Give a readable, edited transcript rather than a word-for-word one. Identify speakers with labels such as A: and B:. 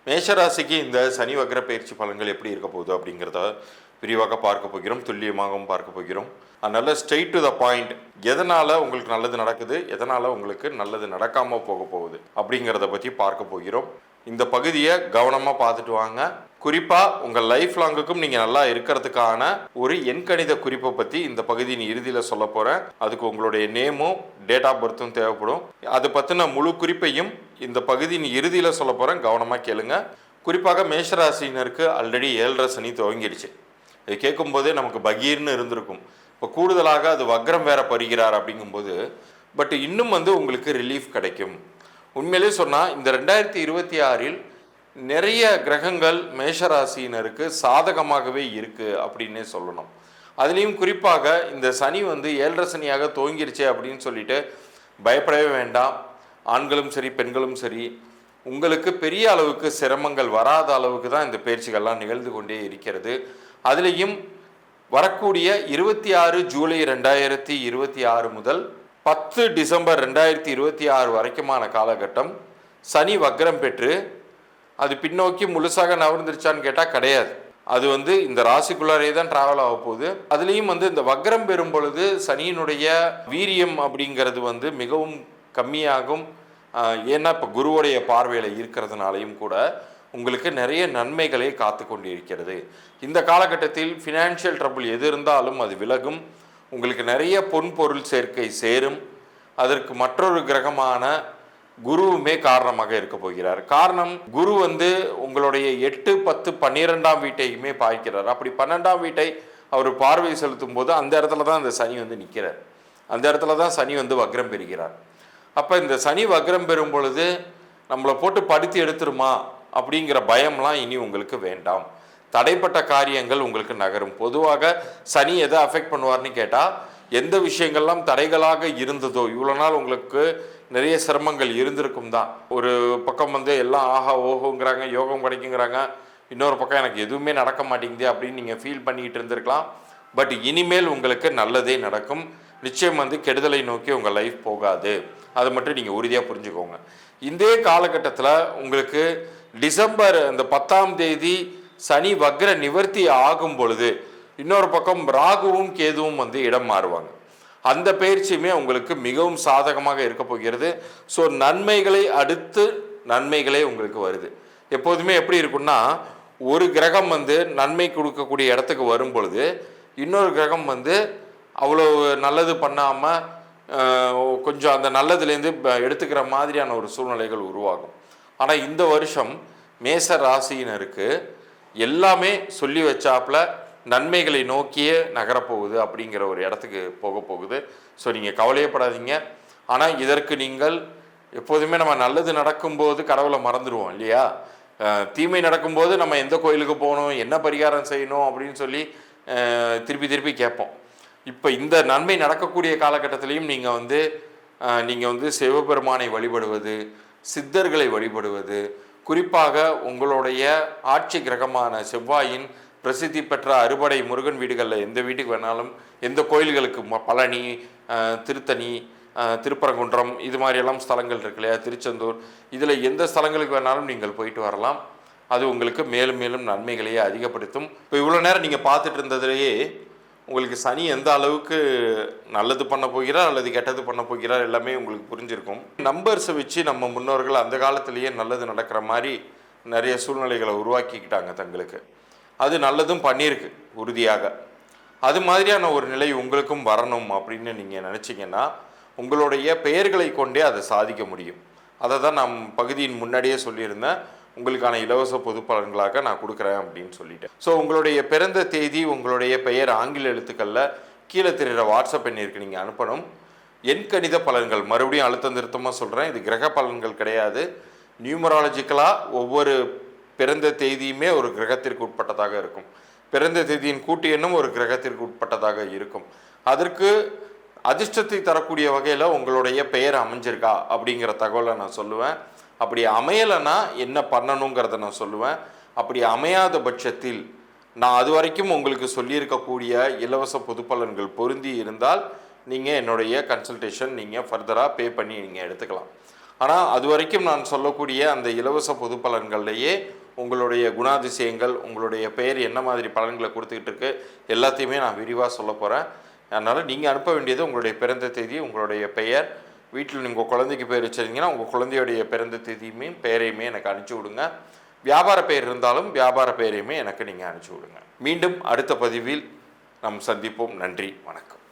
A: மேஷராசிக்கு இந்த சனி வக்ர பயிற்சி பலன்கள் எப்படி இருக்க போகுது அப்படிங்கிறத விரிவாக பார்க்க போகிறோம், துல்லியமாகவும் பார்க்க போகிறோம். அதனால ஸ்ட்ரெயிட் டு த பாயிண்ட், எதனால் உங்களுக்கு நல்லது நடக்குது, எதனால் உங்களுக்கு நல்லது நடக்காமல் போக போகுது அப்படிங்கிறத பற்றி பார்க்க போகிறோம். இந்த பகுதியை கவனமாக பார்த்துட்டு வாங்க. குறிப்பாக உங்கள் லைஃப் லாங்குக்கும் நீங்கள் நல்லா இருக்கிறதுக்கான ஒரு எண்கணித குறிப்பை பற்றி இந்த பகுதியின் இறுதியில் சொல்ல போகிறேன். அதுக்கு உங்களுடைய நேமும் டேட் ஆஃப் பர்த்தும் தேவைப்படும். அதை பற்றின முழு குறிப்பையும் இந்த பகுதியின் இறுதியில் சொல்ல போகிறேன், கவனமாக கேளுங்க. குறிப்பாக மேஷராசினருக்கு ஆல்ரெடி 7.5 சனி துவங்கிடுச்சு. இது கேட்கும்போதே நமக்கு பகீர்னு இருந்திருக்கும். இப்போ கூடுதலாக அது வக்ரம் வேற பருகிறார் அப்படிங்கும்போது பட் இன்னும் உங்களுக்கு ரிலீஃப் கிடைக்கும். உண்மையிலே சொன்னால் இந்த 2026 நிறைய கிரகங்கள் மேஷராசினருக்கு சாதகமாகவே இருக்குது அப்படின்னே சொல்லணும். அதுலேயும் குறிப்பாக இந்த சனி 7.5 சனியாக துவங்கிருச்சே அப்படின்னு சொல்லிட்டு பயப்படவே வேண்டாம். ஆண்களும் சரி பெண்களும் சரி, உங்களுக்கு பெரிய அளவுக்கு சிரமங்கள் வராத அளவுக்கு தான் இந்த பயிற்சிகள்லாம் நிகழ்ந்து கொண்டே இருக்கிறது. அதுலேயும் வரக்கூடிய 26 ஜூலை 2026 முதல் 10 டிசம்பர் 2026 வரைக்குமான காலகட்டம் சனி வக்ரம் பெற்று அது பின்னோக்கி முழுசாக நகர்ந்துருச்சான்னு கேட்டால் கிடையாது. அது இந்த ராசிக்குள்ளாரே தான் டிராவல் ஆக போகுது. அதுலேயும் இந்த வக்ரம் பெறும் பொழுது சனியினுடைய வீரியம் அப்படிங்கிறது மிகவும் கம்மியாகும். ஏன்னா இப்போ குருவுடைய பார்வையில் இருக்கிறதுனாலையும் கூட உங்களுக்கு நிறைய நன்மைகளை காத்து கொண்டிருக்கிறது. இந்த காலகட்டத்தில் ஃபினான்ஷியல் ட்ரபிள் எது இருந்தாலும் அது விலகும். உங்களுக்கு நிறைய பொன் பொருள் சேர்க்கை சேரும். அதற்கு மற்றொரு கிரகமான குருவுமே காரணமாக இருக்க போகிறார். காரணம், குரு உங்களுடைய 8, 10, 12ஆம் வீட்டையுமே பாய்க்கிறார். அப்படி 12ஆம் வீட்டை அவர் பார்வை செலுத்தும் போது அந்த இடத்துல தான் இந்த சனி நிற்கிறார். அந்த இடத்துல தான் சனி வக்ரம் பெறுகிறார். அப்போ இந்த சனி வக்ரம் பெறும் பொழுது நம்மளை போட்டு படுத்தி எடுத்துருமா அப்படிங்கிற பயம்லாம் இனி உங்களுக்கு வேண்டாம். தடைப்பட்ட காரியங்கள் உங்களுக்கு நகரும். பொதுவாக சனி எதை அஃபெக்ட் பண்ணுவார்னு கேட்டால், எந்த விஷயங்கள்லாம் தடைகளாக இருந்ததோ, இவ்வளோ நாள் உங்களுக்கு நிறைய சிரமங்கள் இருந்திருக்கும் தான். ஒரு பக்கம் எல்லாம் ஆஹா ஓஹோங்கிறாங்க, யோகம் கிடைக்குங்கிறாங்க, இன்னொரு பக்கம் எனக்கு எதுவுமே நடக்க மாட்டேங்குது அப்படின்னு நீங்கள் ஃபீல் பண்ணிக்கிட்டு இருந்திருக்கலாம். பட் இனிமேல் உங்களுக்கு நல்லதே நடக்கும். நிச்சயம் கெடுதலை நோக்கி உங்கள் லைஃப் போகாது. அதை மட்டும் நீங்கள் உறுதியாக புரிஞ்சுக்கோங்க. இந்த காலகட்டத்தில் உங்களுக்கு டிசம்பர் அந்த 10ஆம் தேதி சனி வக்ர நிவர்த்தி ஆகும் பொழுது இன்னொரு பக்கம் ராகுவும் கேதுவும் இடம் மாறுவாங்க. அந்த பயிற்சியுமே உங்களுக்கு மிகவும் சாதகமாக இருக்க போகிறது. ஸோ நன்மைகளை அடுத்து நன்மைகளே உங்களுக்கு வருது. எப்போதுமே எப்படி இருக்குன்னா, ஒரு கிரகம் நன்மை கொடுக்கக்கூடிய இடத்துக்கு வரும் பொழுது இன்னொரு கிரகம் அவ்வளோ நல்லது பண்ணாமல் கொஞ்சம் அந்த நல்லதுலேருந்து எடுத்துக்கிற மாதிரியான ஒரு சூழ்நிலைகள் உருவாகும். ஆனால் இந்த வருஷம் மேச ராசியினருக்கு எல்லாமே சொல்லி வச்சாப்புல நன்மைகளை நோக்கியே நகரப்போகுது அப்படிங்கிற ஒரு இடத்துக்கு போக போகுது. ஸோ நீங்கள் கவலையப்படாதீங்க. ஆனால் இதற்கு நீங்கள் எப்போதுமே நம்ம நல்லது நடக்கும்போது கடவுளை மறந்துடுவோம் இல்லையா? தீமை நடக்கும்போது நம்ம எந்த கோயிலுக்கு போகணும், என்ன பரிகாரம் செய்யணும் அப்படின்னு சொல்லி திருப்பி திருப்பி கேட்போம். இப்போ இந்த நன்மை நடக்கக்கூடிய காலகட்டத்திலையும் நீங்கள் சிவபெருமானை வழிபடுவது, சித்தர்களை வழிபடுவது, குறிப்பாக உங்களுடைய ஆட்சி கிரகமான செவ்வாயின் பிரசித்தி பெற்ற அறுபடை முருகன் வீடுகளில் எந்த வீட்டுக்கு வேணாலும், எந்த கோயில்களுக்கு பழனி, திருத்தணி, திருப்பரங்குன்றம், இது மாதிரியெல்லாம் ஸ்தலங்கள் இருக்கு இல்லையா, திருச்செந்தூர், இதில் எந்த ஸ்தலங்களுக்கு வேணாலும் நீங்கள் போயிட்டு வரலாம். அது உங்களுக்கு மேலும் மேலும் நன்மைகளையே அதிகப்படுத்தும். இப்போ இவ்வளோ நேரம் நீங்கள் பார்த்துட்டு இருந்ததுலேயே உங்களுக்கு சனி எந்த அளவுக்கு நல்லது பண்ண போகிறார் அல்லது கெட்டது பண்ண போகிறார் எல்லாமே உங்களுக்கு புரிஞ்சிருக்கும். நம்பர்ஸை வச்சு நம்ம முன்னோர்கள் அந்த காலத்திலேயே நல்லது நடக்கிற மாதிரி நிறைய சூழ்நிலைகளை உருவாக்கிக்கிட்டாங்க தங்களுக்கு. அது நல்லதும் பண்ணியிருக்கு உறுதியாக. அது மாதிரியான ஒரு நிலை உங்களுக்கும் வரணும் அப்படின்னு நீங்கள் நினச்சிங்கன்னா உங்களுடைய பெயர்களை கொண்டே அதை சாதிக்க முடியும். அதை தான் நான் பகுதியின் முன்னாடியே சொல்லியிருந்தேன். உங்களுக்கான இலவச பொது பலன்களாக நான் கொடுக்குறேன் அப்படின்னு சொல்லிட்டேன். ஸோ உங்களுடைய பிறந்த தேதி, உங்களுடைய பெயர் ஆங்கில எழுத்துக்களில் கீழே தெரிகிற வாட்ஸ்அப் எண்ணிற்கு நீங்கள் அனுப்பணும். எண்கணித பலன்கள், மறுபடியும் அழுத்தம் திருத்தமாக சொல்கிறேன், இது கிரக பலன்கள் கிடையாது. நியூமராலஜிக்கலாக ஒவ்வொரு பிறந்த தேதியுமே ஒரு கிரகத்திற்கு உட்பட்டதாக இருக்கும். பிறந்த தேதியின் கூட்டு எண்ணும் ஒரு கிரகத்திற்கு உட்பட்டதாக இருக்கும். அதற்கு அதிர்ஷ்டத்தை தரக்கூடிய வகையில் உங்களுடைய பெயர் அமைஞ்சிருக்கா அப்படிங்கிற தகவலை நான் சொல்லுவேன். அப்படி அமையலைன்னா என்ன பண்ணணுங்கிறத நான் சொல்லுவேன். அப்படி அமையாத பட்சத்தில் நான் அது வரைக்கும் உங்களுக்கு சொல்லியிருக்கக்கூடிய இலவச பொது பலன்கள் பொருந்தி இருந்தால் நீங்கள் என்னுடைய கன்சல்டேஷன் நீங்கள் ஃபர்தராக பே பண்ணி நீங்கள் எடுத்துக்கலாம். ஆனால் அது வரைக்கும் நான் சொல்லக்கூடிய அந்த இலவச பொது பலன்கள்லேயே உங்களுடைய குணாதிசயங்கள், உங்களுடைய பெயர் என்ன மாதிரி பலன்களை கொடுத்துக்கிட்டு இருக்கு எல்லாத்தையுமே நான் விரிவாக சொல்ல போகிறேன். அதனால் நீங்கள் அனுப்ப வேண்டியது உங்களுடைய பிறந்த தேதி, உங்களுடைய பெயர், வீட்டில் நீங்கள் குழந்தைக்கு பேர் வச்சுருந்தீங்கன்னா உங்கள் குழந்தையுடைய பிறந்த தேதியுமே பெயரையுமே எனக்கு அனுப்பிச்சி விடுங்க. வியாபார பெயர் இருந்தாலும் வியாபார பெயரையுமே எனக்கு நீங்கள் அனுப்பிச்சி விடுங்க. மீண்டும் அடுத்த பதிவில் நாம் சந்திப்போம். நன்றி, வணக்கம்.